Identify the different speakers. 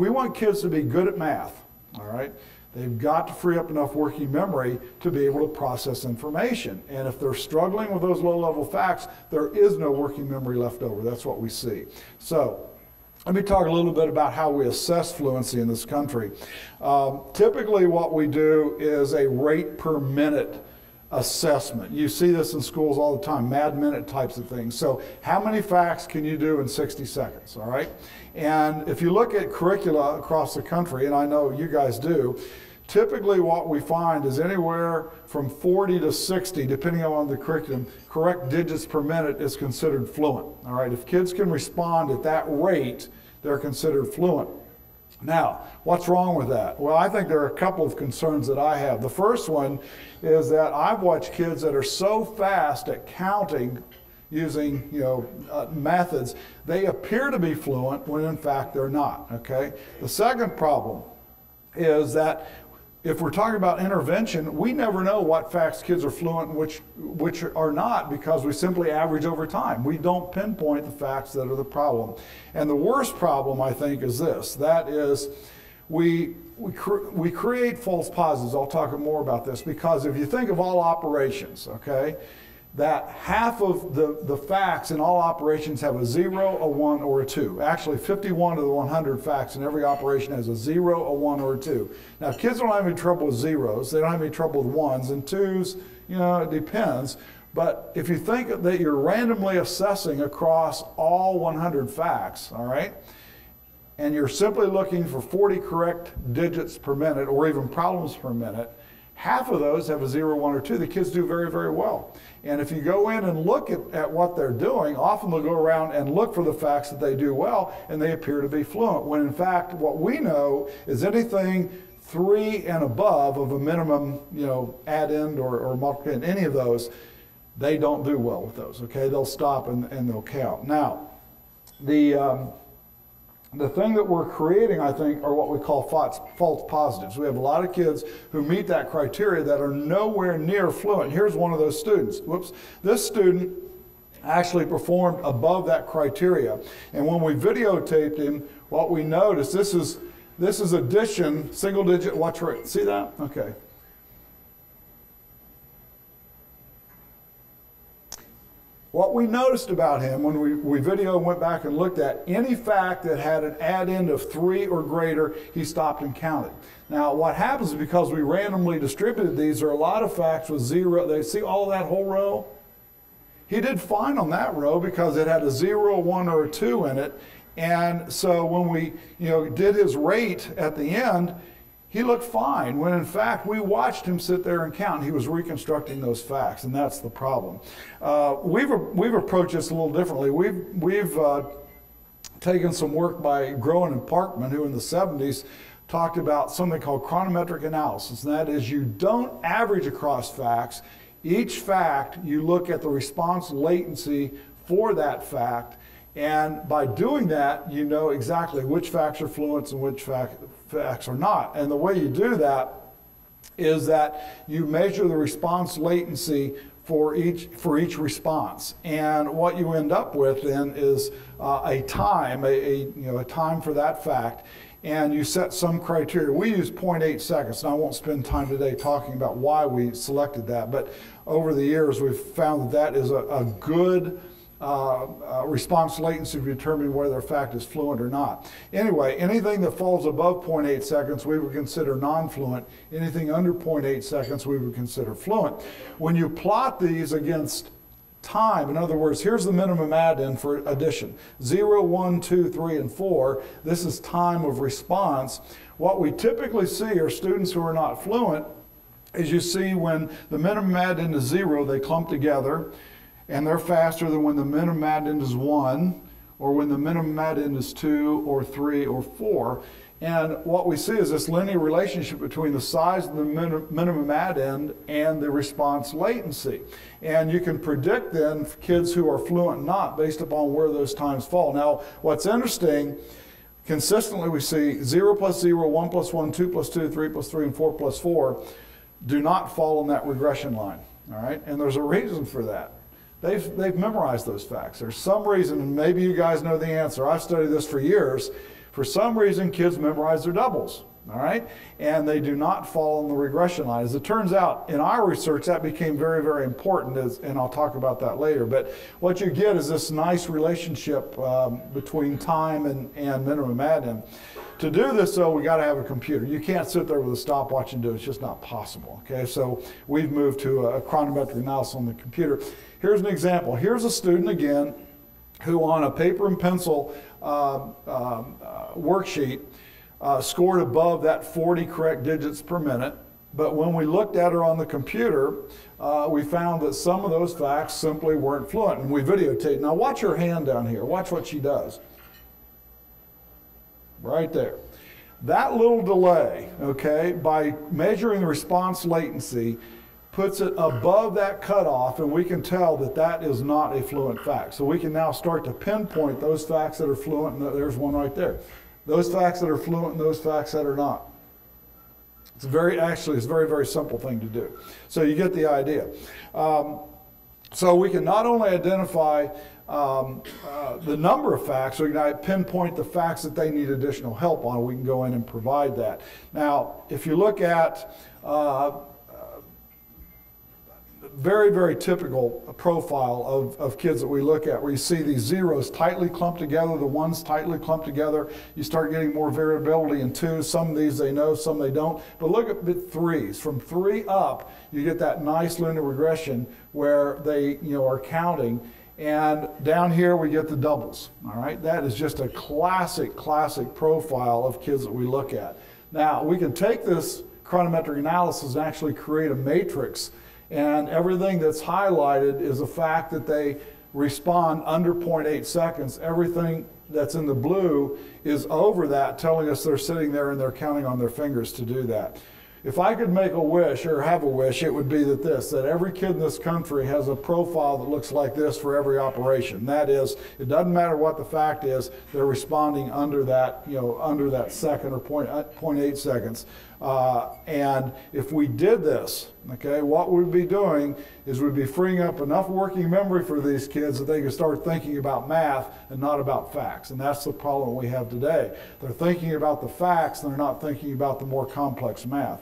Speaker 1: we want kids to be good at math, all right, they've got to free up enough working memory to be able to process information. And if they're struggling with those low-level facts, there is no working memory left over. That's what we see. So let me talk a little bit about how we assess fluency in this country. Typically what we do is a rate per minute assessment. You see this in schools all the time, mad minute types of things. So how many facts can you do in 60 seconds, all right? And if you look at curricula across the country, and I know you guys do, typically what we find is anywhere from 40 to 60, depending on the curriculum, correct digits per minute is considered fluent. All right, if kids can respond at that rate, they're considered fluent. Now, what's wrong with that? Well, I think there are a couple of concerns that I have. The first one is that I've watched kids that are so fast at counting using methods, they appear to be fluent when in fact they're not, okay? The second problem is that if we're talking about intervention, we never know what facts kids are fluent and which are not, because we simply average over time. We don't pinpoint the facts that are the problem. And the worst problem, I think, is this. That is, we create false positives. I'll talk more about this, because if you think of all operations, okay, that half of the facts in all operations have a 0, a 1, or a 2. Actually, 51 of the 100 facts in every operation has a 0, a 1, or a 2. Now, kids don't have any trouble with zeros. They don't have any trouble with 1s and 2s. It depends. But if you think that you're randomly assessing across all 100 facts, all right, and you're simply looking for 40 correct digits per minute or even problems per minute, half of those have a 0, 1, or 2. The kids do very, very well. And if you go in and look at what they're doing, often they'll go around and look for the facts that they do well, and they appear to be fluent, when in fact what we know is anything 3 and above of a minimum, add-in or multiplicand, any of those, they don't do well with those, okay? They'll stop and they'll count. Now, the thing that we're creating, I think, are what we call false positives. We have a lot of kids who meet that criteria that are nowhere near fluent. Here's one of those students. Whoops. This student actually performed above that criteria. And when we videotaped him, what we noticed, this is addition, single digit watch rate. See that? Okay. What we noticed about him when we video went back and looked at any fact that had an add-in of 3 or greater, he stopped and counted. Now, what happens is because we randomly distributed these, there are a lot of facts with 0. They see all of that whole row? He did fine on that row because it had a 0, a 1, or a 2 in it. And so when we did his rate at the end, he looked fine, when in fact we watched him sit there and count. He was reconstructing those facts, and that's the problem. We've approached this a little differently. We've taken some work by Groen and Parkman, who in the 70s talked about something called chronometric analysis, and that is you don't average across facts. Each fact, you look at the response latency for that fact, and by doing that, you know exactly which facts are fluent and which facts are not. And the way you do that is that you measure the response latency for each response. And what you end up with then is a time, a time for that fact. And you set some criteria. We use 0.8 seconds, and I won't spend time today talking about why we selected that, but over the years we've found that is a good response latency to determine whether a fact is fluent or not. Anyway, anything that falls above 0.8 seconds we would consider non-fluent. Anything under 0.8 seconds we would consider fluent. When you plot these against time, in other words, here's the minimum add-in for addition. 0, 1, 2, 3, and 4. This is time of response. What we typically see are students who are not fluent. As you see, when the minimum add-in is 0, they clump together. And they're faster than when the minimum add-in is 1, or when the minimum add-in is 2, or 3, or 4. And what we see is this linear relationship between the size of the minimum add-in and the response latency. And you can predict then kids who are fluent and not based upon where those times fall. Now, what's interesting, consistently we see 0 plus 0, 1 plus 1, 2 plus 2, 3 plus 3, and 4 plus 4 do not fall in that regression line. All right? And there's a reason for that. They've memorized those facts. There's some reason, and maybe you guys know the answer. I've studied this for years, For some reason, kids memorize their doubles. All right, and they do not fall on the regression line. As it turns out, in our research, that became very, very important, and I'll talk about that later. But what you get is this nice relationship between time and minimum add-in. To do this, though, we got to have a computer. You can't sit there with a stopwatch and do it. It's just not possible. Okay, so we've moved to a chronometric analysis on the computer. Here's an example. Here's a student again who, on a paper and pencil worksheet, scored above that 40 correct digits per minute, but when we looked at her on the computer, we found that some of those facts simply weren't fluent, and we videotaped. Now watch her hand down here. Watch what she does. Right there. That little delay, okay, by measuring the response latency, puts it above that cutoff, and we can tell that that is not a fluent fact. So we can now start to pinpoint those facts that are fluent, and there's one right there. Those facts that are fluent and those facts that are not. It's actually, it's a very, very simple thing to do. So you get the idea. So we can not only identify the number of facts, we can pinpoint the facts that they need additional help on. We can go in and provide that. Now, if you look at very, very typical profile of kids that we look at, where you see these zeros tightly clumped together, the ones tightly clumped together. You start getting more variability in twos. Some of these they know, some they don't. But look at the threes. From 3 up, you get that nice linear regression where they are counting. And down here we get the doubles. All right, that is just a classic profile of kids that we look at. Now we can take this chronometric analysis and actually create a matrix. And everything that's highlighted is a fact that they respond under 0.8 seconds. Everything that's in the blue is over that, telling us they're sitting there and they're counting on their fingers to do that. If I could make a wish or have a wish, it would be that every kid in this country has a profile that looks like this for every operation. That is, it doesn't matter what the fact is, they're responding under that, under that second or 0.8 seconds. And if we did this, okay, what we'd be doing is we'd be freeing up enough working memory for these kids that they can start thinking about math and not about facts. And that's the problem we have today. They're thinking about the facts and they're not thinking about the more complex math.